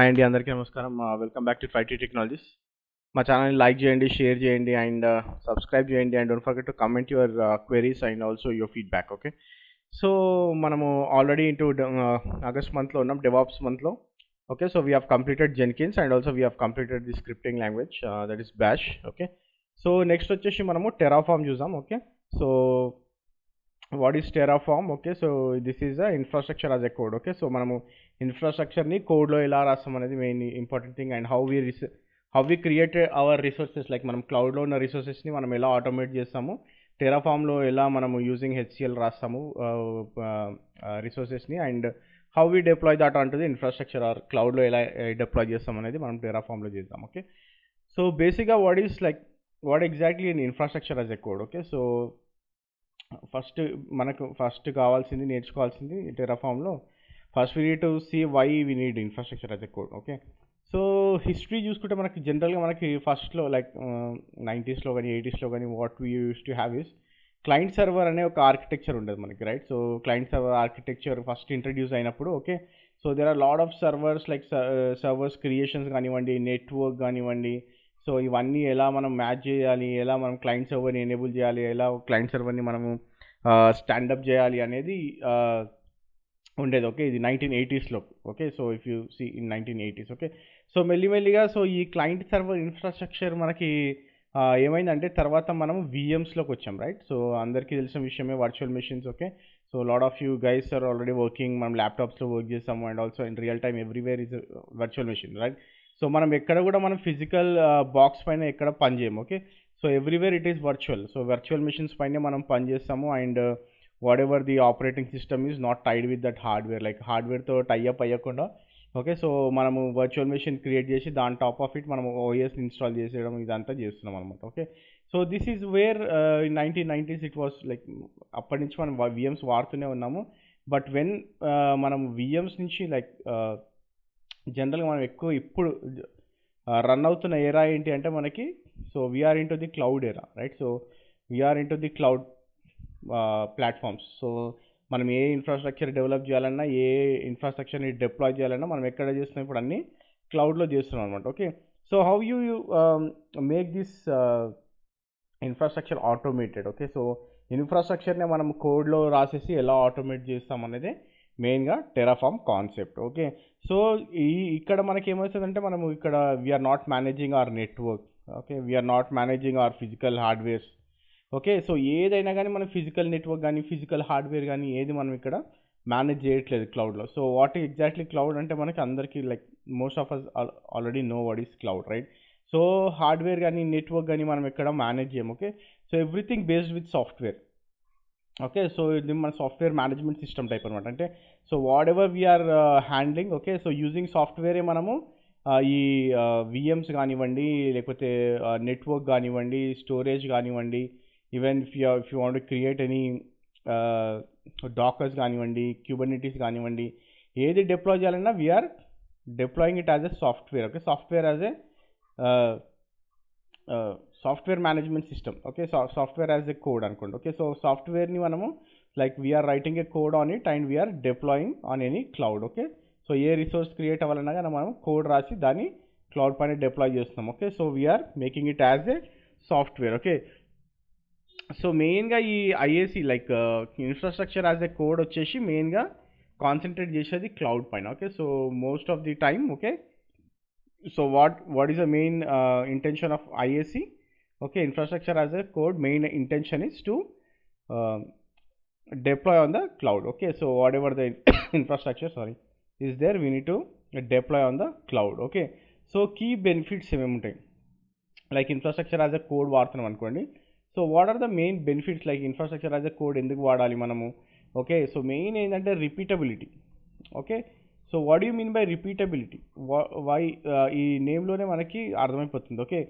Hi అండి, అందరికీ నమస్కారం. Welcome back to 5T technologies. మా ఛానల్ని లైక్ చేయండి, షేర్ చేయండి అండ్ సబ్స్క్రైబ్ చేయండి and don't forget to comment your queries and also your feedback. Okay, so మనము ఆల్రెడీ ఇంటూ ఆగస్ట్ మంత్లో ఉన్నాం, డెవాప్స్ మంత్లో. Okay, so we have completed Jenkins and also we have completed the scripting language, that is bash. Okay, so next వచ్చేసి మనము terraform చూసాం. Okay, so what is terraform? Okay, so this is a infrastructure as a code. Okay, so మనము ఇన్ఫ్రాస్ట్రక్చర్ని కోడ్లో ఎలా రాస్తాం అనేది main important thing. And how we create our resources, like మనం క్లౌడ్లో ఉన్న రిసోర్సెస్ని మనం ఎలా ఆటోమేట్ చేస్తాము, టెరాఫార్మ్లో ఎలా మనము యూజింగ్ హెచ్సిఎల్ రాస్తాము రిసోర్సెస్ని, and how we deploy that on to the infrastructure or క్లౌడ్లో ఎలా డిప్లాయ్ చేస్తాం అనేది మనం టెరాఫార్మ్లో చేద్దాం. ఓకే, సో బేసిక్గా what exactly in infrastructure as a code. Okay, so first కావాల్సింది, నేర్చుకోవాల్సింది టెరాఫార్మ్లో, first we need to see why we need infrastructure as a code. Okay, so history చూసుకుంటే మనకి జనరల్గా మనకి ఫస్ట్లో లైక్ 90s కానీ 80sలో కానీ what we used to have is client server అనే ఒక ఆర్కిటెక్చర్ ఉండదు మనకి, right? So client server architecture first introduce అయినప్పుడు, okay, so there are lot of servers, like servers creations కానివ్వండి, నెట్వర్క్ కానివ్వండి, సో ఇవన్నీ ఎలా మనం మ్యాచ్ చేయాలి, ఎలా మనం క్లయింట్ సర్వర్ని ఎనేబుల్ చేయాలి, ఎలా క్లయింట్ సర్వర్ని మనము స్టాండప్ చేయాలి అనేది ఉండేది. ఓకే, ఇది 1980sలో. Okay, so if you see in 1980s. Okay, so మెల్లిమెల్లిగా సో ఈ క్లయింట్ సర్వర్ ఇన్ఫ్రాస్ట్రక్చర్ మనకి ఏమైందంటే తర్వాత మనం విఎమ్స్లోకి వచ్చాం, రైట్? సో అందరికీ తెలిసిన విషయమే virtual machines. Okay, so lot of you guys are already working, మనం ల్యాప్టాప్స్లో వర్క్ చేస్తాము and also in real time everywhere is virtual machine, right? So మనం ఎక్కడ కూడా మనం ఫిజికల్ బాక్స్ పైన ఎక్కడ పని చేయము. Okay, so everywhere it is virtual. So virtual machines పైనే మనం పని చేస్తాము and whatever the operating system is not tied with that hardware, like హార్డ్వేర్తో టైఅప్ అయ్యకుండా. ఓకే, సో మనము వర్చువల్ మెషిన్ క్రియేట్ చేసి దాని టాప్ ఆఫ్ ఇట్ మనం ఓఎస్ ఇన్స్టాల్ చేసేయడం ఇదంతా చేస్తున్నాం అనమాట. Okay, so this is where in 1990s it was like, అప్పటి నుంచి మనం విఎమ్స్ వాడుతూనే ఉన్నాము. బట్ వెన్ మనం విఎమ్స్ నుంచి లైక్ జనరల్గా మనం ఎక్కువ ఇప్పుడు రన్ అవుతున్న ఎరా ఏంటి అంటే మనకి, so we're into the cloud era, right? So we're into the cloud platforms. So మనం ఏ ఇన్ఫ్రాస్ట్రక్చర్ డెవలప్ చేయాలన్నా, ఏ ఇన్ఫ్రాస్ట్రక్చర్ని డిప్లాయ్ చేయాలన్నా మనం ఎక్కడ చేస్తున్నాం, ఇప్పుడు అన్నీ క్లౌడ్లో చేస్తున్నాం అనమాట. Okay, so how you make this infrastructure automated? Okay, so ఇన్ఫ్రాస్ట్రక్చర్ని మనం కోడ్లో రాసేసి ఎలా ఆటోమేట్ చేస్తాం అనేది మెయిన్గా టెరాఫార్మ్ కాన్సెప్ట్. ఓకే, సో ఇక్కడ మనకి ఏమవుతుందంటే మనము ఇక్కడ we're not managing our network. Okay, we're not managing our physical hardwares. Okay, so ఏదైనా కానీ మనం ఫిజికల్ నెట్వర్క్ కానీ ఫిజికల్ హార్డ్వేర్ కానీ ఏది మనం ఇక్కడ మేనేజ్ చేయట్లేదు క్లౌడ్లో. సో వాట్ ఎగ్జాక్ట్లీ క్లౌడ్ అంటే మనకి అందరికీ like most of us already know what is cloud, right? So hardware కానీ నెట్వర్క్ కానీ మనం ఎక్కడ మేనేజ్ చేయము. Okay, so everything based with software. Okay, so ఇది మన సాఫ్ట్వేర్ మేనేజ్మెంట్ సిస్టమ్ టైప్ అనమాట. అంటే so whatever we're handling, okay, so using సాఫ్ట్వేరే మనము ఈ విఎమ్స్ కానివ్వండి, లేకపోతే నెట్వర్క్ కానివ్వండి, స్టోరేజ్ కానివ్వండి, even if you want to create any dockers కానివ్వండి, క్యూబర్నెటీస్ కానివ్వండి, ఏది డిప్లాయ్ చేయాలన్నా we're deploying it as a software. Okay, software as a software management system. Okay, software as a code అనుకోండి. Okay, so సాఫ్ట్వేర్ని మనము like we're writing a code on it and we're deploying on any cloud. Okay, so A resource create అవ్వాలన్నా కానీ మనం code రాసి దాన్ని cloud పైన deploy చేస్తున్నాం. Okay, so we're making it as a software. Okay, so మెయిన్గా ఈ IAC like infrastructure as a code వచ్చేసి మెయిన్గా కాన్సన్ట్రేట్ చేసేది క్లౌడ్ పైన. Okay, so most of the time. Okay, so what is the main intention of IAC? Okay, infrastructure as a code main intention is to deploy on the cloud. Okay, so whatever the infrastructure is there, we need to deploy on the cloud. Okay, so key benefits ఏమేమి ఉంటాయి like infrastructure as a code వాడుతున్నాం అనుకోండి. So what are the main benefits like infrastructure as a code ఎందుకు వాడాలి మనము? Okay, so main ఏంటంటే repeatability. Okay, so what you mean by repeatability? Why ఈ నేమ్లోనే మనకి అర్థమైపోతుంది. ఓకే,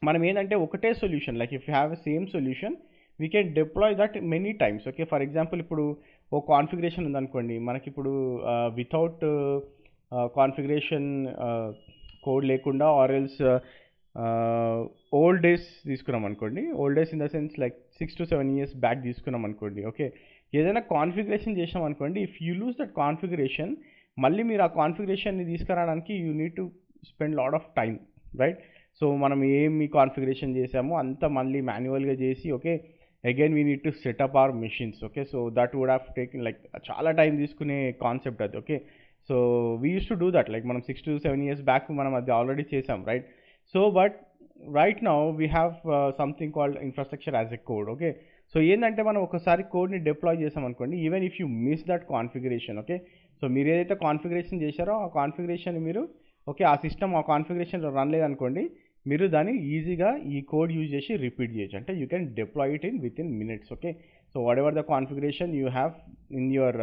మనం ఏంటంటే ఒకటే solution, like if you have a same solution we can deploy that many times. Okay, for example ఇప్పుడు ఓ కాన్ఫిగరేషన్ ఉందనుకోండి, మనకి ఇప్పుడు వితౌట్ కాన్ఫిగరేషన్ కోడ్ లేకుండా ఆర్ ఎల్స్ ఓల్డ్ డేస్ తీసుకున్నాం అనుకోండి, old days in the sense like 6 to 7 years back తీసుకున్నాం అనుకోండి. ఓకే, ఏదైనా కాన్ఫిగరేషన్ చేసాం అనుకోండి, if you lose that configuration మళ్ళీ మీరు ఆ కాన్ఫిగరేషన్ని తీసుకురావడానికి you need to spend lot of time, right? So మనం ఏమి కాన్ఫిగరేషన్ చేసామో అంతా మళ్ళీ మాన్యువల్గా చేసి okay again we need to set up our machines. Okay, so that would have taken like చాలా టైం తీసుకునే కాన్సెప్ట్ అది. Okay, so we used to do that like మనం 6 to 7 years బ్యాక్ మనం అది ఆల్రెడీ చేసాం, right? So but right now we have something called infrastructure as a code. Okay, so ఏంటంటే మనం ఒకసారి కోడ్ని డిప్లాయ్ చేసాం అనుకోండి, even if you miss that configuration, okay, so మీరు ఏదైతే కాన్ఫిగరేషన్ చేశారో ఆ కాన్ఫిగరేషన్ మీరు ఓకే ఆ సిస్టమ్ ఆ కాన్ఫిగరేషన్లో రన్ లేదనుకోండి, మీరు దాన్ని ఈజీగా ఈ కోడ్ యూజ్ చేసి రిపీట్ చేయొచ్చు. అంటే you can deploy it with in minutes. Okay, so whatever the configuration you have in your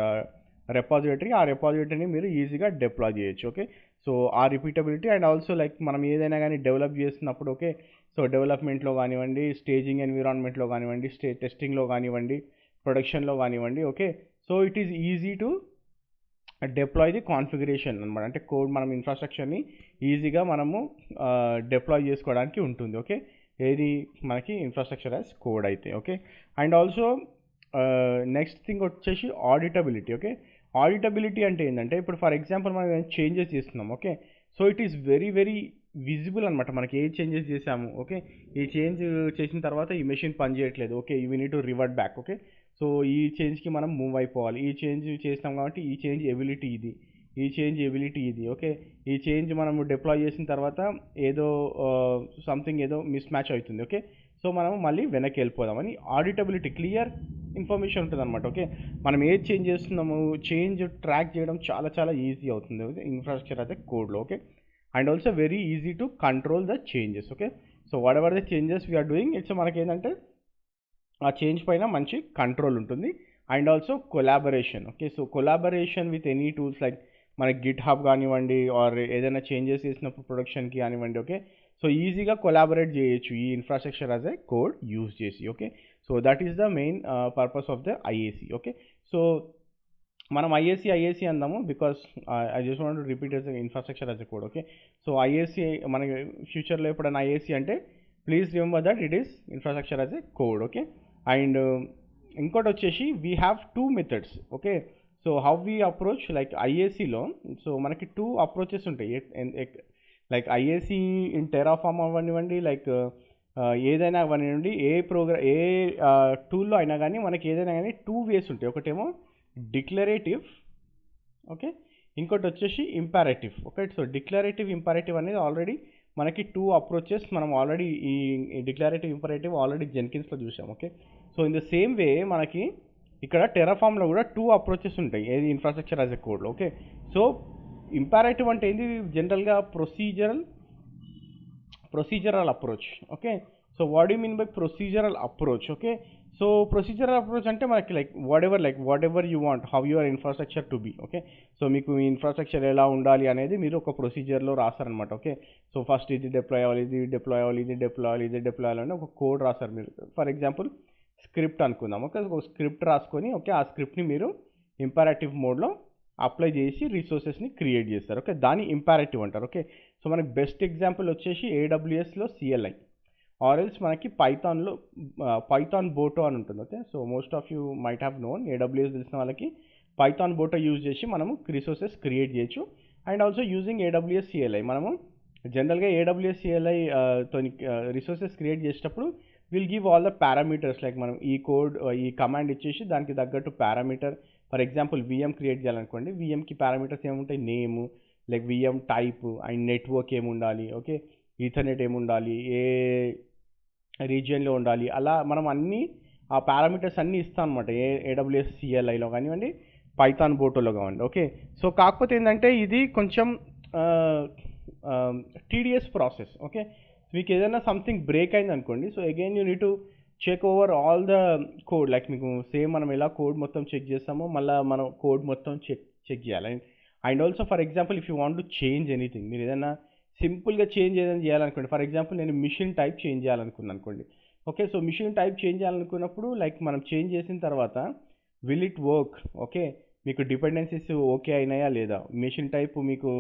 repository, ఆ రెపాజిటరీని మీరు ఈజీగా డిప్లాయ్ చేయొచ్చు. ఓకే, సో ఆ రిపీటబిలిటీ అండ్ ఆల్సో లైక్ మనం ఏదైనా కానీ డెవలప్ చేస్తున్నప్పుడు ఓకే, సో డెవలప్మెంట్లో కానివ్వండి, స్టేజింగ్ ఎన్విరాన్మెంట్లో కానివ్వండి, టెస్టింగ్లో కానివ్వండి, ప్రొడక్షన్లో కానివ్వండి, okay, so it is easy to deploy the configuration అనమాట. అంటే కోడ్ మనం ఇన్ఫ్రాస్ట్రక్చర్ని ఈజీగా మనము డిప్లాయ్ చేసుకోవడానికి ఉంటుంది. ఓకే, ఏది మనకి ఇన్ఫ్రాస్ట్రక్చర్ యాజ్ కోడ్ అయితే. Okay, and also next thing వచ్చేసి ఆడిటబిలిటీ. ఓకే, ఆడిటబిలిటీ అంటే ఏంటంటే ఇప్పుడు ఫర్ ఎగ్జాంపుల్ మనం చేంజెస్ చేస్తున్నాం. Okay, so it is very very visible అనమాట మనకి ఏ చేంజెస్ చేసాము. ఓకే, ఈ చేంజ్ చేసిన తర్వాత ఈ మెషిన్ పనిచేయట్లేదు. Okay, you need to revert back. Okay, so ఈ చేంజ్కి మనం మూవ్ అయిపోవాలి. ఈ చేంజ్ చేస్తాం కాబట్టి ఈ చేంజ్ ఎబిలిటీ ఇది, ఈ చేంజ్ ఎబిలిటీ ఇది. ఓకే, ఈ చేంజ్ మనము డిప్లాయ్ చేసిన తర్వాత ఏదో సంథింగ్ ఏదో మిస్ మ్యాచ్ అవుతుంది. ఓకే, సో మనం మళ్ళీ వెనక్కి వెళ్ళిపోదామని ఆడిటబిలిటీ క్లియర్ ఇన్ఫర్మేషన్ ఉంటుంది అనమాట. ఓకే, మనం ఏది చేంజ్ చేస్తున్నాము చేంజ్ ట్రాక్ చేయడం చాలా చాలా ఈజీ అవుతుంది ఇన్ఫ్రాస్ట్రక్చర్ అయితే కోడ్లో. Okay, and also very easy to control the changes. Okay, so whatever the changes we're doing it's మనకి ఏంటంటే ఆ చేంజ్ పైన మంచి కంట్రోల్ ఉంటుంది. And also collaboration. Okay, so collaboration with any tools like మనకి GitHub కానివ్వండి or ఏదైనా changes చేసినప్పుడు ప్రొడక్షన్కి కానివ్వండి. ఓకే, సో ఈజీగా కొలాబరేట్ చేయొచ్చు ఈ infrastructure as a code use చేసి. Okay, so that is the main purpose of the IAC. Okay, so మనం ఐఏసి అందాము because I just want to repeat as infrastructure as a code. Okay, so IAC మనకి ఫ్యూచర్లో ఎప్పుడైనా IAC అంటే please remember that it is infrastructure as a code. Okay, and ఇంకోటి వచ్చేసి we have 2 methods. Okay, so how we approach like ఐఏసీలో so మనకి 2 approaches ఉంటాయి. Like IAC in Terraform అవ్వనివ్వండి లైక్ ఏదైనా అవ్వనివ్వండి ఏ టూల్లో అయినా కానీ మనకి ఏదైనా కానీ 2 వేస్ ఉంటాయి. ఒకటేమో డిక్లరేటివ్, ఓకే, ఇంకోటి వచ్చేసి imperative. Okay, so declarative imperative అనేది ఆల్రెడీ మనకి 2 అప్రోచెస్ మనం ఆల్రెడీ ఈ డిక్లరేటివ్ ఇంపరేటివ్ ఆల్రెడీ జెన్కిన్స్లో చూసాం. Okay, so in the same way మనకి ఇక్కడ టెరాఫామ్లో కూడా 2 అప్రోచెస్ ఉంటాయి ఏది ఇన్ఫ్రాస్ట్రక్చర్ యాజ్ ఎ కోడ్లో. ఓకే, సో ఇంపారేటివ్ అంటే ఏంది జనరల్గా procedural approach. Okay, so what you mean by procedural approach? Okay, so procedural approach అంటే మనకి whatever you want how your infrastructure to be. Okay, so మీకు ఈ ఇన్ఫ్రాస్ట్రక్చర్ ఎలా ఉండాలి అనేది మీరు ఒక ప్రొసీజర్లో రాస్తారనమాట. ఓకే, సో ఫస్ట్ ఇది డిప్లాయ్ అవ్వాలి, ఇది డిప్లాయ్ అవ్వాలి, ఇది డిప్లాయ్ అవ్వాలి, ఇది డిప్లాయ్ అవ్వాలి అని ఒక కోడ్ రాస్తారు మీరు. ఫర్ ఎగ్జాంపుల్ స్క్రిప్ట్ అనుకుందాం. ఓకే, ఒక స్క్రిప్ట్ రాసుకొని ఓకే ఆ స్క్రిప్ట్ని మీరు ఇంపారేటివ్ మోడ్లో అప్లై చేసి రిసోర్సెస్ని క్రియేట్ చేస్తారు. ఓకే, దాన్ని ఇంపారేటివ్ అంటారు. ఓకే, సో మనకి బెస్ట్ ఎగ్జాంపుల్ వచ్చేసి ఏడబ్ల్యూఎస్లో సిఎల్ఐ ఆర్ఎల్స్ మనకి పైథాన్ బోటో అని ఉంటుంది. Okay, so most of you might have known AWS తెలిసిన వాళ్ళకి పైథాన్ బోటో యూజ్ చేసి మనము రిసోర్సెస్ క్రియేట్ చేయొచ్చు. And also using AWS CLI మనము జనరల్గా ఏడబ్ల్యూఎస్ సిఎల్ఐ తోని రిసోర్సెస్ క్రియేట్ చేసేటప్పుడు will give all the parameters like మనం ఈ కోడ్ ఈ కమాండ్ ఇచ్చేసి దానికి తగ్గట్టు parameter for example VM create చేయాలనుకోండి, విఎంకి పారామీటర్స్ ఏముంటాయి, name like VM type and network ఏముండాలి, ఓకే ఈథర్నెట్ ఏముండాలి, ఏ రీజియన్లో ఉండాలి, అలా మనం అన్నీ ఆ పారామీటర్స్ అన్నీ ఇస్తాం అనమాట ఏడబ్ల్యూఎస్ సిఎల్ఐలో కానివ్వండి పైథాన్ బోటోలో కానివ్వండి. ఓకే, సో కాకపోతే ఏంటంటే ఇది కొంచెం టీడీఎస్ ప్రాసెస్. ఓకే, మీకు ఏదైనా సంథింగ్ బ్రేక్ అయింది అనుకోండి, so again you need to check over all the code like మీకు సేమ్ మనం ఎలా కోడ్ మొత్తం చెక్ చేస్తామో మళ్ళీ మనం కోడ్ మొత్తం చెక్ చేయాలి. And also for example if you want to change anything, మీరు ఏదైనా సింపుల్గా చేంజ్ ఏదైనా చేయాలనుకోండి, ఫర్ ఎగ్జాంపుల్ నేను మిషన్ టైప్ చేంజ్ చేయాలనుకున్నాను అనుకోండి. Okay, so machine type change చేయాలనుకున్నప్పుడు లైక్ మనం చేంజ్ చేసిన తర్వాత విల్ ఇట్ వర్క్, ఓకే మీకు డిపెండెన్సీస్ ఓకే అయినాయా లేదా, మిషన్ టైప్ మీకు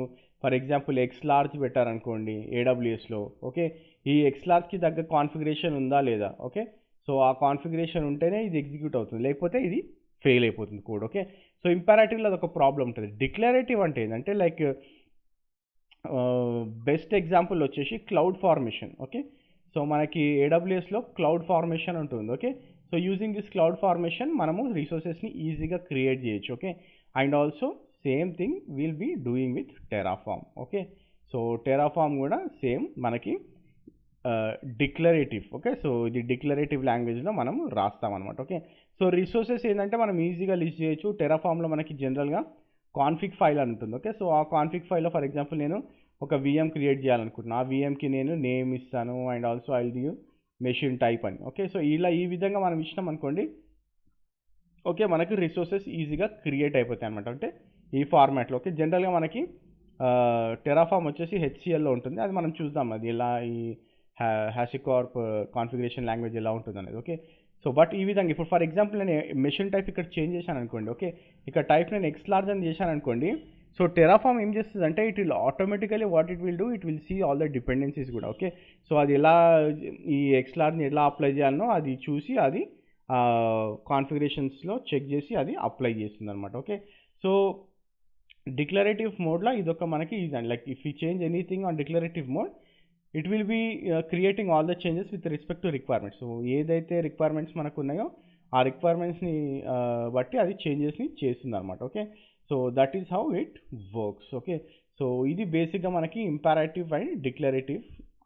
ఫర్ ఎగ్జాంపుల్ ఎక్స్ లార్జ్ పెట్టారనుకోండి ఏడబ్ల్యూఎస్లో, ఓకే ఈ ఎక్స్ లార్జ్కి తగ్గ కాన్ఫిగరేషన్ ఉందా లేదా, ఓకే సో ఆ కాన్ఫిగరేషన్ ఉంటేనే ఇది ఎగ్జిక్యూట్ అవుతుంది, లేకపోతే ఇది ఫెయిల్ అయిపోతుంది కోడ్. ఓకే, సో ఇంపారాటివ్లో అదొక ప్రాబ్లం ఉంటుంది. డిక్లరేటివ్ అంటే ఏంటంటే లైక్ బెస్ట్ ఎగ్జాంపుల్ వచ్చేసి క్లౌడ్ ఫార్మేషన్. ఓకే, సో మనకి ఏడబ్ల్యూఎస్లో క్లౌడ్ ఫార్మేషన్ ఉంటుంది. Okay, so using this cloud formation మనము రిసోర్సెస్ని ఈజీగా క్రియేట్ చేయొచ్చు. Okay, and also same thing will be doing with Terraform. Okay, so Terraform కూడా సేమ్ మనకి డిక్లరేటివ్. ఓకే, సో ఇది డిక్లరేటివ్ లాంగ్వేజ్లో మనం రాస్తామన్నమాట. ఓకే, సో రిసోర్సెస్ ఏంటంటే మనం ఈజీగా లిస్ట్ చేయొచ్చు. టెరాఫామ్లో మనకి జనరల్గా కాన్ఫిగ్ ఫైల్ అని ఉంటుంది. ఓకే, సో ఆ కాన్ఫిగ్ ఫైల్లో ఫర్ ఎగ్జాంపుల్ నేను ఒక విఎం క్రియేట్ చేయాలనుకుంటున్నాను. ఆ విఎంకి నేను నేమ్ ఇస్తాను and also I give machine type అని. ఓకే, సో ఇలా ఈ విధంగా మనం ఇచ్చినాం అనుకోండి, ఓకే, మనకి రిసోర్సెస్ ఈజీగా క్రియేట్ అయిపోతాయి అనమాట. అంటే ఈ ఫార్మాట్లో. ఓకే, జనరల్గా మనకి టెరాఫామ్ వచ్చేసి హెచ్సిఎల్లో ఉంటుంది. అది మనం చూద్దాం అది ఎలా ఈ హ్యాషికార్ప్ కాన్ఫిగరేషన్ లాంగ్వేజ్ ఎలా ఉంటుంది అనేది. ఓకే, సో బట్ ఈ విధంగా ఇప్పుడు ఫర్ ఎగ్జాంపుల్ నేను మెషిన్ టైప్ ఇక్కడ చేంజ్ చేశాను అనుకోండి. ఓకే, ఇక్కడ టైప్ నేను ఎక్స్ లార్జ్ అని చేశాను అనుకోండి. సో టెరాఫామ్ ఏం చేస్తుంది అంటే it will automatically what it will do, it will see all the dependencies కూడా. ఓకే, సో అది ఎలా ఈ ఎక్స్ లార్జ్ని ఎలా అప్లై చేయాలనో అది చూసి అది కాన్ఫిగరేషన్స్లో చెక్ చేసి అది అప్లై చేస్తుంది అనమాట. ఓకే, సో డిక్లరేటివ్ మోడ్లో ఇదొక మనకి ఇదండి, like if you change anything on declarative mode it will be creating all the changes with respect to requirements. So ఏదైతే రిక్వైర్మెంట్స్ మనకు ఉన్నాయో ఆ రిక్వైర్మెంట్స్ని బట్టి అది చేంజెస్ని చేస్తుంది అనమాట. Okay, so that is how it works. Okay, so ఇది బేసిక్గా మనకి imperative and declarative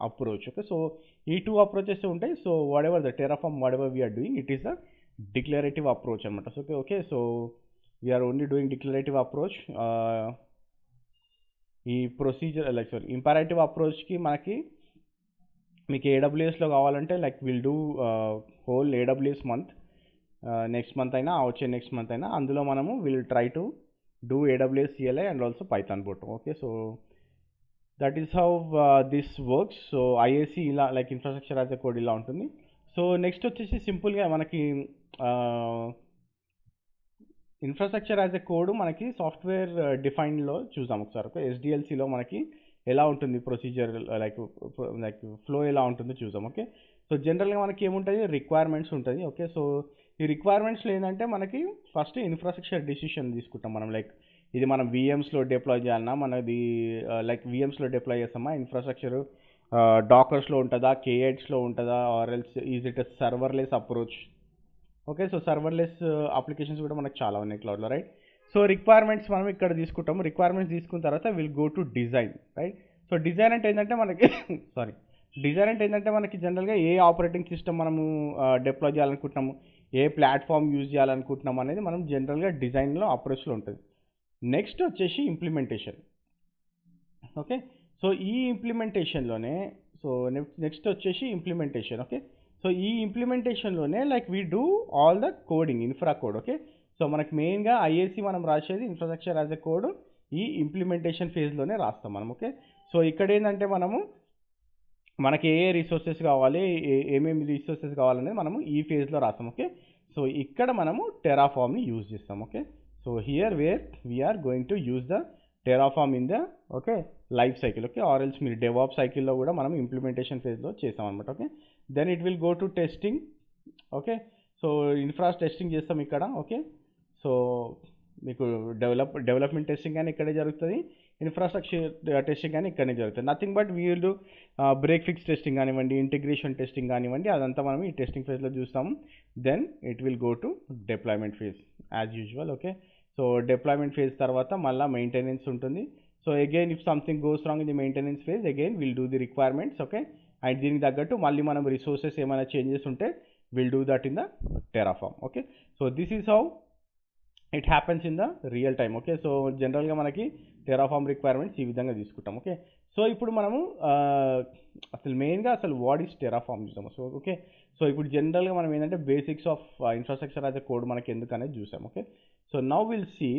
approach. Okay, so ఈ టూ అప్రోచెస్ ఉంటాయి. So whatever the Terraform whatever we are doing it is the declarative approach అనమాట. So okay, okay, so we're only doing declarative approach. ఈ procedure like sorry imperative అప్రోచ్కి మనకి మీకు ఏడబ్ల్యూఎస్లో కావాలంటే like will do whole AWS month, next month అయినా వచ్చే next month అయినా అందులో మనము will try to do AWS CLI and also Python bot. Okay, so that is how this works. So IAC ఇలా like infrastructure as a code ఇలా ఉంటుంది. So next వచ్చేసి సింపుల్గా మనకి ఇన్ఫ్రాస్ట్రక్చర్ యాజ్ ఎ కోడ్ మనకి సాఫ్ట్వేర్ డిఫైన్లో చూసాం ఒకసారి. Okay, ఎస్డిఎల్సిలో మనకి ఎలా ఉంటుంది ప్రొసీజర్ లైక్ ఫ్లో ఎలా ఉంటుందో చూసాం. ఓకే, సో జనరల్గా మనకి ఏముంటుంది రిక్వైర్మెంట్స్ ఉంటుంది. ఓకే, సో ఈ రిక్వైర్మెంట్స్లో ఏంటంటే మనకి ఫస్ట్ ఇన్ఫ్రాస్ట్రక్చర్ డిసిషన్ తీసుకుంటాం మనం. లైక్ ఇది మనం విఎమ్స్లో డిప్లాయ్ చేయాలన్నా మనది లైక్ విఎమ్స్లో డిప్లాయ్ చేస్తామా, ఇన్ఫ్రాస్ట్రక్చర్ డాకర్స్లో ఉంటుందా, కేఎడ్స్లో ఉంటుందా, or else is it serverless approach. Okay, so serverless applications కూడా మనకు చాలా ఉన్నాయి క్లౌడ్లో, రైట్. సో రిక్వైర్మెంట్స్ మనం ఇక్కడ తీసుకుంటాము. రిక్వైర్మెంట్స్ తీసుకున్న తర్వాత will go to design, right. So design అంటే ఏంటంటే మనకి సారీ డిజైన్ అంటే ఏంటంటే మనకి జనరల్గా ఏ ఆపరేటింగ్ సిస్టమ్ మనము డిప్లాయ్ చేయాలనుకుంటున్నాము, ఏ ప్లాట్ఫామ్ యూజ్ చేయాలనుకుంటున్నాము అనేది మనం జనరల్గా డిజైన్లో అప్రోచ్లో ఉంటుంది. నెక్స్ట్ వచ్చేసి ఇంప్లిమెంటేషన్. ఓకే, సో ఈ ఇంప్లిమెంటేషన్లోనే సో నెక్స్ట్ వచ్చేసి ఇంప్లిమెంటేషన్. ఓకే, సో ఈ ఇంప్లిమెంటేషన్లోనే like we do all the coding infra code. Okay, so మనకి మెయిన్గా ఐఏసి మనం రాసేది ఇన్ఫ్రాస్ట్రక్చర్ యాజ్ ఎ కోడ్ ఈ ఇంప్లిమెంటేషన్ ఫేజ్లోనే రాస్తాం మనం. ఓకే, సో ఇక్కడ ఏంటంటే మనకి ఏ రిసోర్సెస్ కావాలి, ఏమేమి రిసోర్సెస్ కావాలనేది మనము ఈ ఫేజ్లో రాస్తాం. ఓకే, సో ఇక్కడ మనము టెరాఫామ్ని యూజ్ చేస్తాం. Okay, so here where we are going to use the Terraform in the okay life cycle. Okay, or else మీరు డెవాప్ సైకిల్లో కూడా మనం ఇంప్లిమెంటేషన్ ఫేజ్లో చేస్తాం అనమాట. Okay, then it will go to testing. Okay, so testing చేస్తాం ఇక్కడ. ఓకే, సో మీకు డెవలప్మెంట్ టెస్టింగ్ కానీ ఇక్కడే జరుగుతుంది, ఇన్ఫ్రాస్ట్రక్చర్ టెస్టింగ్ కానీ ఇక్కడనే జరుగుతుంది. Nothing but we will do break fix testing కానివ్వండి, ఇంటిగ్రేషన్ టెస్టింగ్ కానివ్వండి, అదంతా మనం ఈ టెస్టింగ్ ఫేజ్లో చూస్తాము. Then it will go to deployment phase as usual. Okay, so deployment phase తర్వాత మళ్ళీ మెయింటెనెన్స్ ఉంటుంది. So again if something goes wrong in the maintenance phase again will do the requirements. Okay, and దీనికి తగ్గట్టు మళ్ళీ మనం resources ఏమైనా changes ఉంటే will do that in the Terraform. Okay, so this is how it happens in the real time. Okay, so జనరల్గా మనకి Terraform requirements ఈ విధంగా తీసుకుంటాం. ఓకే, సో ఇప్పుడు మనము అసలు మెయిన్గా అసలు వాట్ ఈస్ టెరాఫామ్ చూసాము. సో ఓకే, సో ఇప్పుడు జనరల్గా మనం ఏంటంటే basics of infrastructure as a code మనకి ఎందుకు అనేది చూసాం. Okay, so now will see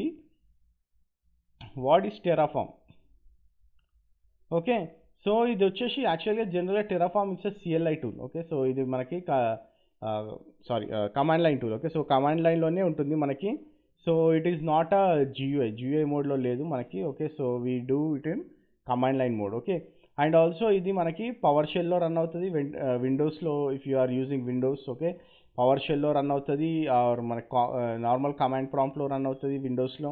what is Terraform. Okay, so ఇది వచ్చేసి యాక్చువల్గా జనరల్గా Terraform it's a CLI tool. Okay, so ఇది మనకి command line tool. Okay, so command లైన్లోనే ఉంటుంది మనకి. So it is not a GUI మోడ్లో లేదు మనకి. Okay, so we do it in command line mode. Okay, and also ఇది మనకి పవర్ షెల్లో రన్ అవుతుంది విండోస్లో if you are using Windows. Okay, power షెల్లో రన్ అవుతుంది, ఆర్ మన నార్మల్ కమాండ్ ప్రాంప్ట్లో రన్ అవుతుంది విండోస్లో.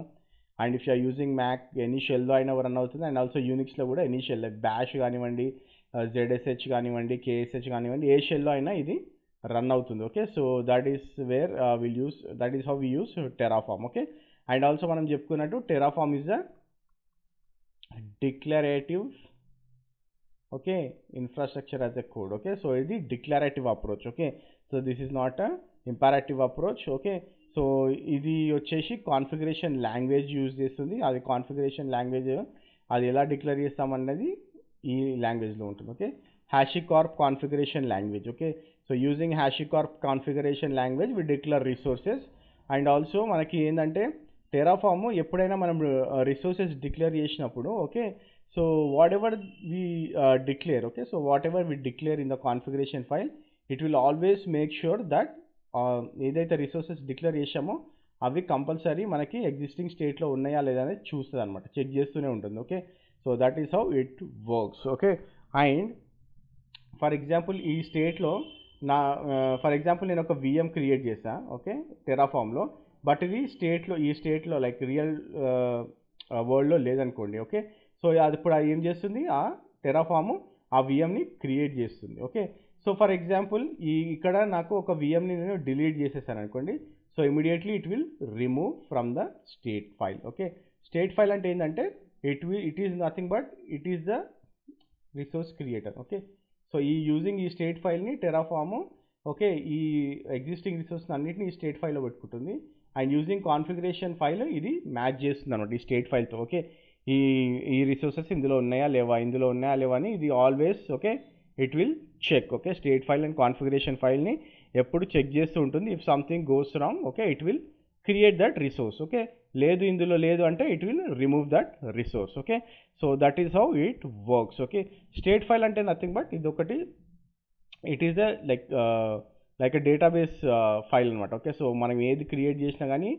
And if you're using Mac any షెల్లో అయినా రన్ అవుతుంది. అండ్ ఆల్సో యూనిక్స్లో కూడా ఎనీ షెల్ లైక్ బ్యాష్ కానివ్వండి, ZSH కానివ్వండి, KSH కానివ్వండి, ఏ షెల్లో అయినా ఇది రన్ అవుతుంది. Okay, so that is where will use, that is how we use Terraform. Okay, and also మనం చెప్పుకున్నట్టు Terraform is a declarative, okay, infrastructure as a code. Okay, so ఇది declarative approach. Okay, so this is not a imperative approach. Okay, so ఇది వచ్చేసి configuration language use చేస్తుంది. అది configuration language అది ఎలా declare చేస్తామన్నది ఈ లాంగ్వేజ్లో ఉంటుంది. Okay, HashiCorp configuration language. Okay, so using HashiCorp configuration language we declare resources. And also మనకి ఏంటంటే టెరాఫామ్ ఎప్పుడైనా మనం రిసోర్సెస్ డిక్లేర్ చేసినప్పుడు, okay, so whatever we declare, okay, so whatever we declare in the configuration file, it will always make sure that ఏదైతే resources declare చేసామో అవి compulsory మనకి existing స్టేట్లో ఉన్నాయా లేదా అనేది చూస్తుంది అనమాట, చెక్ చేస్తూనే ఉంటుంది. Okay, so that is how it works. Okay, and for example ఈ స్టేట్లో ఫర్ ఎగ్జాంపుల్ నేను ఒక VM క్రియేట్ చేశాను. ఓకే, టెరాఫామ్లో, బట్ ఇది ఈ స్టేట్లో లైక్ రియల్ వరల్డ్లో లేదనుకోండి. ఓకే, సో అది ఇప్పుడు ఏం చేస్తుంది, ఆ టెరాఫామ్ ఆ VMని క్రియేట్ చేస్తుంది. ఓకే, సో ఫర్ ఎగ్జాంపుల్ ఇక్కడ నాకు ఒక VMని నేను డిలీట్ చేసేసాను అనుకోండి. So immediately it will remove from the state file. Okay, state file అంటే ఏంటంటే it is nothing but it is the resource creator. Okay, so using ఈ స్టేట్ ఫైల్ని టెరాఫామ్, ఓకే, ఈ ఎగ్జిస్టింగ్ రిసోర్స్ అన్నింటినీ ఈ స్టేట్ ఫైల్లో పెట్టుకుంటుంది. అండ్ యూజింగ్ కాన్ఫిగరేషన్ ఫైల్ ఇది మ్యాచ్ చేస్తుంది అనమాట ఈ స్టేట్ ఫైల్తో. ఓకే, ఈ రిసోర్సెస్ ఇందులో ఉన్నాయా లేవా అని ఇది always, okay, it will check. Okay, state file and configuration ఫైల్ని ఎప్పుడు చెక్ చేస్తూ ఉంటుంది. If something goes wrong, okay, it will create that resource. Okay, ఇందులో లేదు అంటే it will remove that resource. Okay, so that is how it works. Okay, state file అంటే nothing but ఇది ఒకటి, it is a like a database file అనమాట. Okay, so మనం ఏది create చేసినా కానీ,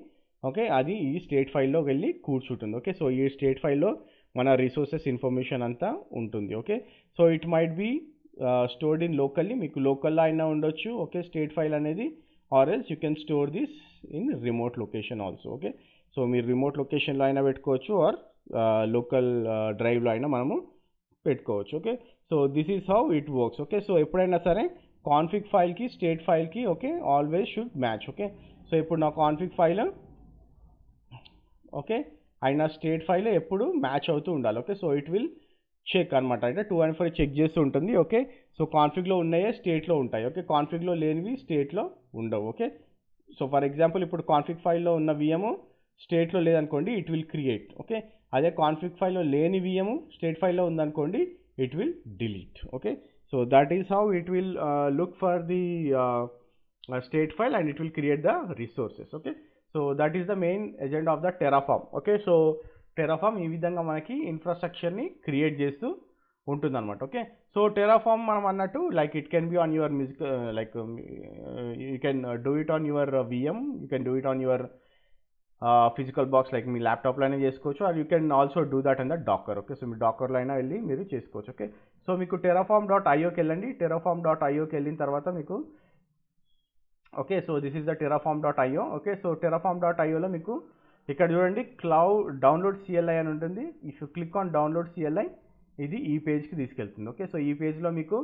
ఓకే, అది ఈ స్టేట్ ఫైల్లో వెళ్ళి కూర్చుంటుంది. ఓకే, సో ఈ స్టేట్ ఫైల్లో మన రిసోర్సెస్ ఇన్ఫర్మేషన్ అంతా ఉంటుంది. Okay, so it might be stored in locally, మీకు లోకల్లో అయినా ఉండొచ్చు. ఓకే, స్టేట్ ఫైల్ అనేది, or else you can store this in remote location also. Okay, so మీరు రిమోట్ లొకేషన్లో అయినా పెట్టుకోవచ్చు, ఆర్ లోకల్ డ్రైవ్లో అయినా మనము పెట్టుకోవచ్చు. Okay, so this is how it works. Okay, so ఎప్పుడైనా సరే కాన్ఫిగ్ ఫైల్కి స్టేట్ ఫైల్కి, okay, always should match. Okay, so ఇప్పుడు నా కాన్ఫిగ్ ఫైల్, ఓకే, అయినా స్టేట్ ఫైల్ ఎప్పుడు మ్యాచ్ అవుతూ ఉండాలి. Okay, so it will check అనమాట, అంటే 2 and 4 చెక్ చేస్తూ ఉంటుంది. ఓకే, సో కాన్ఫిగ్లో ఉన్నాయే స్టేట్లో ఉంటాయి. ఓకే, కాన్ఫిగ్లో లేనివి స్టేట్లో ఉండవు. ఓకే, సో ఫర్ ఎగ్జాంపుల్ ఇప్పుడు కాన్ఫిగ్ ఫైల్లో ఉన్న VM స్టేట్లో లేదనుకోండి, ఇట్ విల్ క్రియేట్. ఓకే, అదే కాన్ఫిగ్ ఫైల్లో లేని VM స్టేట్ ఫైల్లో ఉందనుకోండి, it will delete. Okay, so that is how it will look for the state file and it will create the resources. Okay, so that is the main agenda of the Terraform. Okay, so Terraform ఈ విధంగా మనకి ఇన్ఫ్రాస్ట్రక్చర్ని create చేస్తూ ఉంటుంది అనమాట. Okay, so Terraform మనం అన్నట్టు like it can be on your music, like you can do it on your VM, you can do it on your physical box, like మీ ల్యాప్టాప్లో అయినా చేసుకోవచ్చు, or you can also do that in the docker. Okay, so మీ డాకర్లో అయినా వెళ్ళి మీరు చేసుకోవచ్చు. ఓకే, సో మీకు terraform.ioకి వెళ్ళండి. terraform.ioకి వెళ్ళిన తర్వాత మీకు, okay, so this is the terraform.io. Okay, so terraform.ioలో మీకు ఇక్కడ చూడండి క్లౌడ్ డౌన్లోడ్ CLI అని ఉంటుంది. If you click on download CLI, ఇది ఈ పేజ్కి తీసుకెళ్తుంది. ఓకే, సో ఈ పేజ్లో మీకు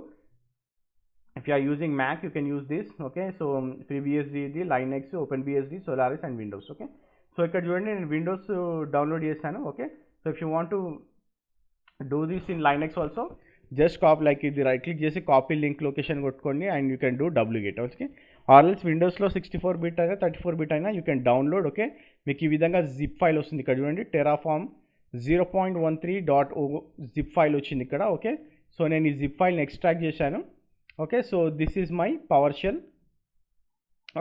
if you are using Mac you can use this. Okay, so FreeBSD, ఇది Linux, OpenBSD, Solaris and Windows. Okay, so ఇక్కడ చూడండి నేను విండోస్ డౌన్లోడ్ చేశాను. Okay, so if you want to do this in Linux also, just copy, like ఇది right click చేసి copy link location కొట్టుకోండి and you can do wget. Okay, or else విండోస్లో 64-bit అయినా 34-bit అయినా యూ కెన్ డౌన్లోడ్. ఓకే, మీకు ఈ విధంగా zip file వస్తుంది. ఇక్కడ చూడండి terraform 0.13.o జిప్ ఫైల్ వచ్చింది ఇక్కడ. ఓకే, సో నేను ఈ జిప్ ఫైల్ని ఎక్స్ట్రాక్ట్ చేశాను. Okay, so this is my PowerShell.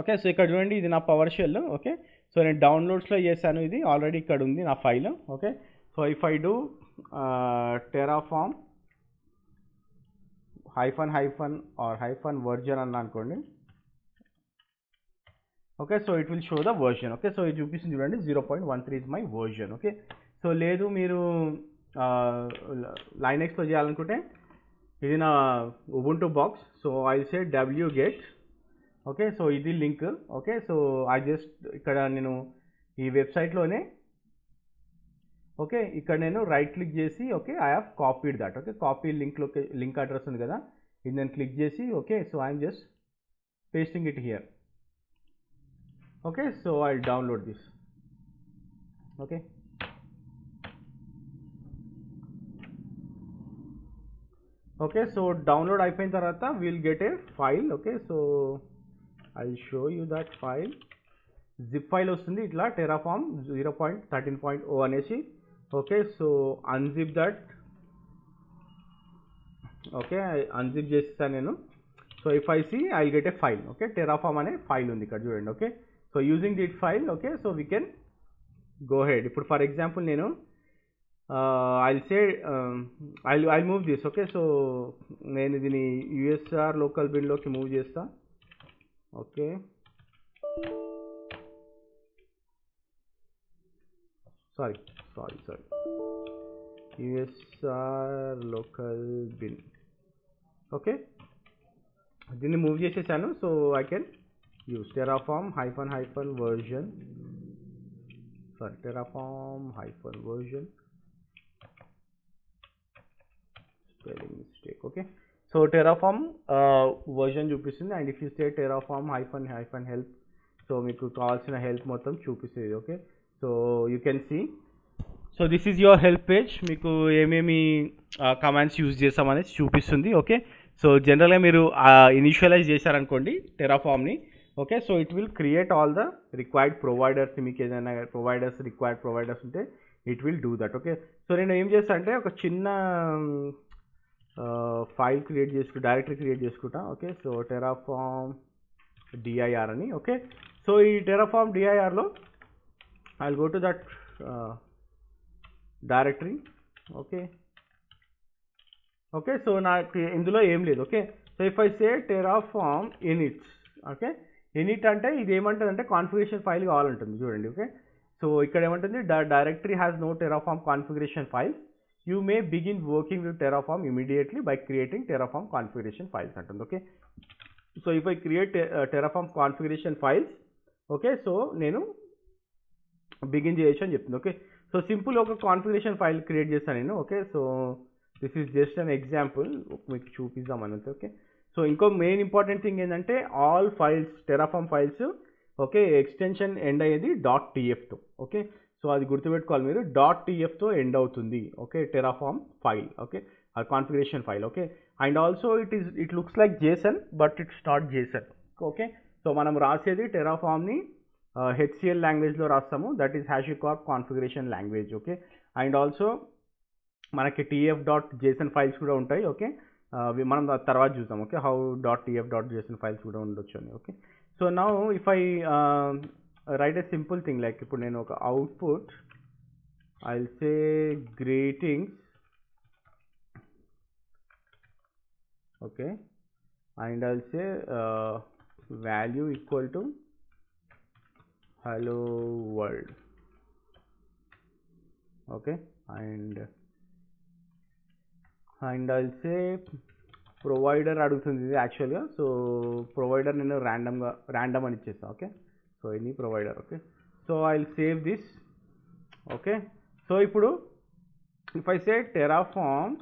Okay, so ఇక్కడ చూడండి ఇది నా పవర్ షెల్. ఓకే, సో నేను డౌన్లోడ్స్లో చేశాను, ఇది ఆల్రెడీ ఇక్కడ ఉంది నా file. Okay, so if I do terraform --- version అన్నా అనుకోండి. Okay, so it will show the version. Okay, so ఇది చూపిస్తుంది చూడండి 0.13 is my version. Okay, so లేదు మీరు లైనెక్స్లో చేయాలనుకుంటే ఇది నా Ubuntu box. So I say wget, okay. So ఇది link. Okay. So I just ఇక్కడ నేను ఈ వెబ్సైట్లోనే ఓకే ఇక్కడ నేను రైట్ క్లిక్ చేసి okay I have copied that. Okay copy link address ఉంది కదా, ఇది నేను క్లిక్ చేసి okay so I'm just pasting it here. Okay so I download this. Okay okay so download అయిపోయిన తర్వాత will get a file. Okay so I show you that file. Zip file వస్తుంది ఇట్లా Terraform 0.13.0 అనేసి. Okay so unzip that. Okay unzip చేస్తాను నేను. So if I see I get a file. Okay Terraform అనే file ఉంది ఇక్కడ చూడండి. Okay so using దిట్ file okay so we can go head. ఇప్పుడు ఫర్ ఎగ్జాంపుల్ నేను I'll say I move this. Okay so నేను దీన్ని యూఎస్ఆర్ లోకల్ బిన్లోకి move చేస్తా. Okay sorry USR local bin. Okay దీన్ని మూవ్ చేసేసాను. So I can use Terraform hyphen version. Sorry Terraform hyphen version spelling mistake. Okay so Terraform version చూపిస్తుంది. And if you say Terraform hyphen help so మీకు కావాల్సిన help మొత్తం చూపిస్తుంది. Okay so you can see. So this is your help page. మీకు ఏమేమి commands use చేస్తామనేది చూపిస్తుంది. Okay so జనరల్గా మీరు ఇనిషియలైజ్ చేశారనుకోండి టెరాఫామ్ని. Okay so it will create all the required providers. మీకు ఏదైనా రిక్వైర్డ్ ప్రొవైడర్స్ ఉంటే it will do that. Okay so నేను ఏం చేస్తా అంటే ఒక చిన్న ఫైల్ డైరెక్టరీ క్రియేట్ చేసుకుంటా. ఓకే సో టెరాఫామ్ డిఐఆర్ అని. ఓకే సో ఈ టెరాఫామ్ డిఐఆర్లో I will go to that directory. Okay so నాకు ఇందులో ఏం లేదు. Okay so if I say Terraform init. Okay init అంటే ఇది ఏమంటుంది అంటే కాన్ఫిగరేషన్ ఫైల్ కావాలంటుంది చూడండి. ఓకే సో ఇక్కడ ఏమంటుంది directory has no Terraform configuration files. You may begin working with Terraform immediately by creating Terraform configuration files అంటుంది. Okay so if I create Terraform configuration files okay so నేను begin చేయొచ్చు అని చెప్తుంది. Okay so simple ఒక configuration file create చేస్తాను నేను. Okay so this is just an example మీకు చూపిద్దాం అన్నట్టు. ఓకే సో ఇంకో మెయిన్ ఇంపార్టెంట్ థింగ్ ఏంటంటే all files Terraform files okay extension end అయ్యేది .tfతో. ఓకే సో అది గుర్తుపెట్టుకోవాలి మీరు. .tfతో ఎండ్ అవుతుంది. Okay Terraform file. ఓకే ఆ configuration file. Okay and also it looks like Jason but it's not Jason. Okay so మనం రాసేది టెరాఫామ్ని HCL లాంగ్వేజ్లో రాస్తాము. That is HashiCorp configuration language. Okay and also మనకి tf.json ఫైల్స్ కూడా ఉంటాయి. Okay మనం తర్వాత చూద్దాం. ఓకే హౌ .tf.json ఫైల్స్ కూడా ఉండొచ్చు అని. Okay so now if I write a simple thing like ఇప్పుడు నేను ఒక output I will say greetings. Okay and I will say value equal to hello world. Okay and I'll say provider అడుగుతుంది ఇది యాక్చువల్గా. So provider నేను random అని ఇచ్చేస్తాను. Okay so any provider. Okay so I will save this. Okay so ఇప్పుడు ఇఫ్ I say టెరాఫామ్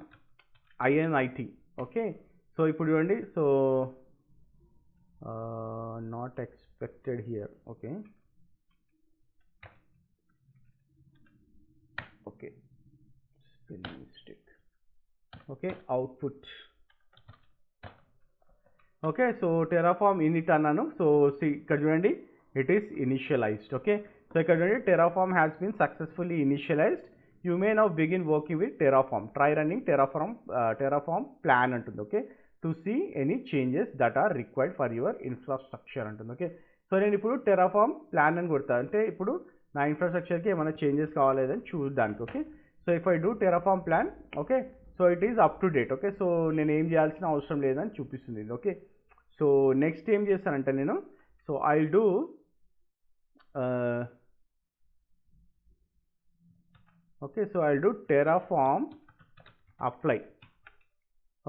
init. Okay so ఇప్పుడు చూడండి. So not expected here. Okay okay spelling mistake. Okay output. Okay so Terraform init అన్నాను. So ఇక్కడ చూడండి it is initialized. Okay so ఇక్కడ చూడండి Terraform has been successfully initialized. You may now begin working with Terraform. Try running Terraform plan అంటుంది. Okay to see any changes that are required for your infrastructure అంటుంది. Okay so నేను ఇప్పుడు Terraform plan అని కొడతా. అంటే ఇప్పుడు నా ఇన్ఫ్రాస్ట్రక్చర్కి ఏమైనా చేంజెస్ కావాలేదని చూడడానికి. Okay so if I do Terraform plan okay so it is up to date. Okay so నేను ఏం చేయాల్సిన అవసరం లేదని చూపిస్తుంది ఇది. ఓకే సో నెక్స్ట్ ఏం చేస్తానంటే నేను so I do okay so I do Terraform apply.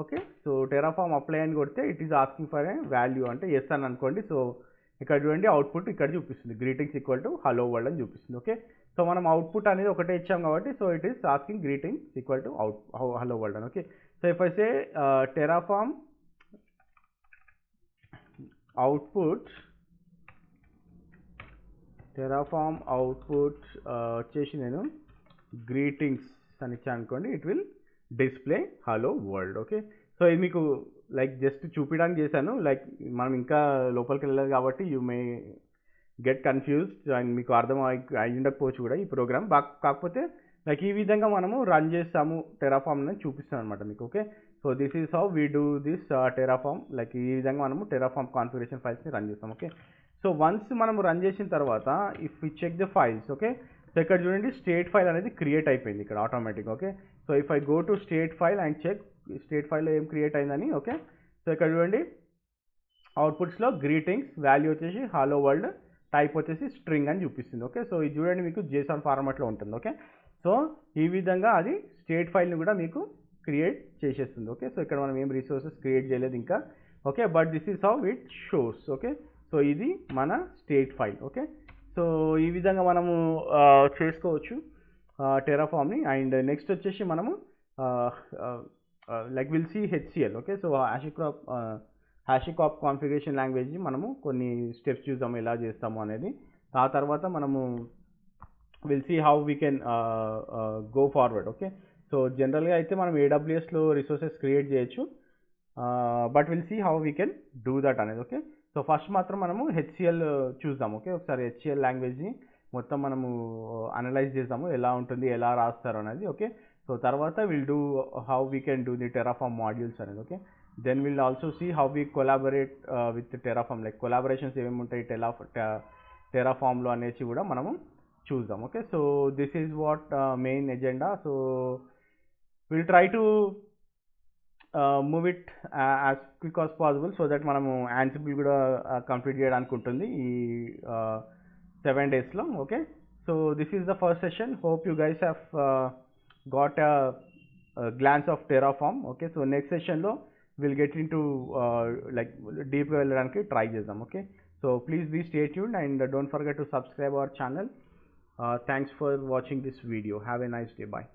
Okay. So Terraform apply అని కొడితే it is asking for a value అంటే ఎస్ అని అనుకోండి. సో ఇక్కడ చూడండి అవుట్పుట్ ఇక్కడ చూపిస్తుంది greetings equal to hello world అని చూపిస్తుంది. ఓకే. సో మనం అవుట్పుట్ అనేది ఒకటే ఇచ్చాం కాబట్టి so it is asking greetings equal to hello world అని. Okay. So if I say Terraform output వచ్చేసి నేను గ్రీటింగ్స్ అని ఇచ్చాను అనుకోండి, it will display hello world. Okay. So ఇది మీకు లైక్ జస్ట్ చూపించడానికి చేశాను, లైక్ మనం ఇంకా లోపలికి వెళ్ళలేదు కాబట్టి you may get confused and మీకు అర్థం అయి ఉండకపోవచ్చు కూడా ఈ ప్రోగ్రామ్. కాకపోతే లైక్ ఈ విధంగా మనము రన్ చేస్తాము టెరాఫామ్ అని చూపిస్తాను అనమాట మీకు. Okay. So this is how we do this Terraform. Like ఈ విధంగా మనము టెరాఫామ్ కాన్ఫిగరేషన్ ఫైల్స్ని రన్ చేస్తాం. ఓకే. సో వన్స్ మనం రన్ చేసిన తర్వాత if we check the files, okay, so ఇక్కడ చూడండి స్టేట్ ఫైల్ అనేది క్రియేట్ అయిపోయింది ఇక్కడ automatic. Okay. So if I go to state file and check state ఫైల్లో ఏం క్రియేట్ అయిందని. ఓకే. సో ఇక్కడ చూడండి అవుట్పుట్స్లో గ్రీటింగ్స్ వాల్యూ వచ్చేసి హలో వరల్డ్, టైప్ వచ్చేసి స్ట్రింగ్ అని చూపిస్తుంది. ఓకే. సో ఇది చూడండి మీకు జేసాన్ ఫార్మాట్లో ఉంటుంది. ఓకే. సో ఈ విధంగా అది స్టేట్ ఫైల్ని కూడా మీకు క్రియేట్ చేసేస్తుంది. ఓకే. సో ఇక్కడ మనం ఏం రిసోర్సెస్ క్రియేట్ చేయలేదు ఇంకా. Okay. But this is how it shows. Okay. So ఇది మన స్టేట్ ఫైల్. ఓకే. సో ఈ విధంగా మనము చేసుకోవచ్చు టెరాఫామ్ని. అండ్ నెక్స్ట్ వచ్చేసి మనము like will see HCL. Okay. So HashiCorp configuration language మనము కొన్ని స్టెప్స్ చూద్దాము ఎలా చేస్తాము అనేది. ఆ తర్వాత మనము will see how we can go forward. Okay. So జనరల్గా అయితే మనం ఏడబ్ల్యూఎస్లో రిసోర్సెస్ క్రియేట్ చేయొచ్చు, but will see how we can do that అనేది. ఓకే. సో ఫస్ట్ మాత్రం మనము హెచ్సిఎల్ చూద్దాం. ఓకే. ఒకసారి హెచ్సిఎల్ లాంగ్వేజ్ని మొత్తం మనము అనలైజ్ చేద్దాము ఎలా ఉంటుంది, ఎలా రాస్తారు అనేది. ఓకే. సో తర్వాత will do how we can do the Terraform modules అనేది. Okay. Then will also see how we collaborate with Terraform, like collaborations ఏమేమి ఉంటాయి టెరాఫామ్లో అనేసి కూడా మనము చూద్దాం. Okay. So this is what main agenda. So will try to move it as quick as possible so that మనము Ansible కూడా complete చేయడానికి ఉంటుంది ఈ 7 daysలో. Okay. So this is the first session. Hope you guys have got glance of Terraform. Okay. So next సెషన్లో will get in to like డీప్గా వెళ్ళడానికి try చేద్దాం. Okay. So please be stay tuned and don't forget to subscribe our channel. Thanks for watching this video. Have a nice day. Bye.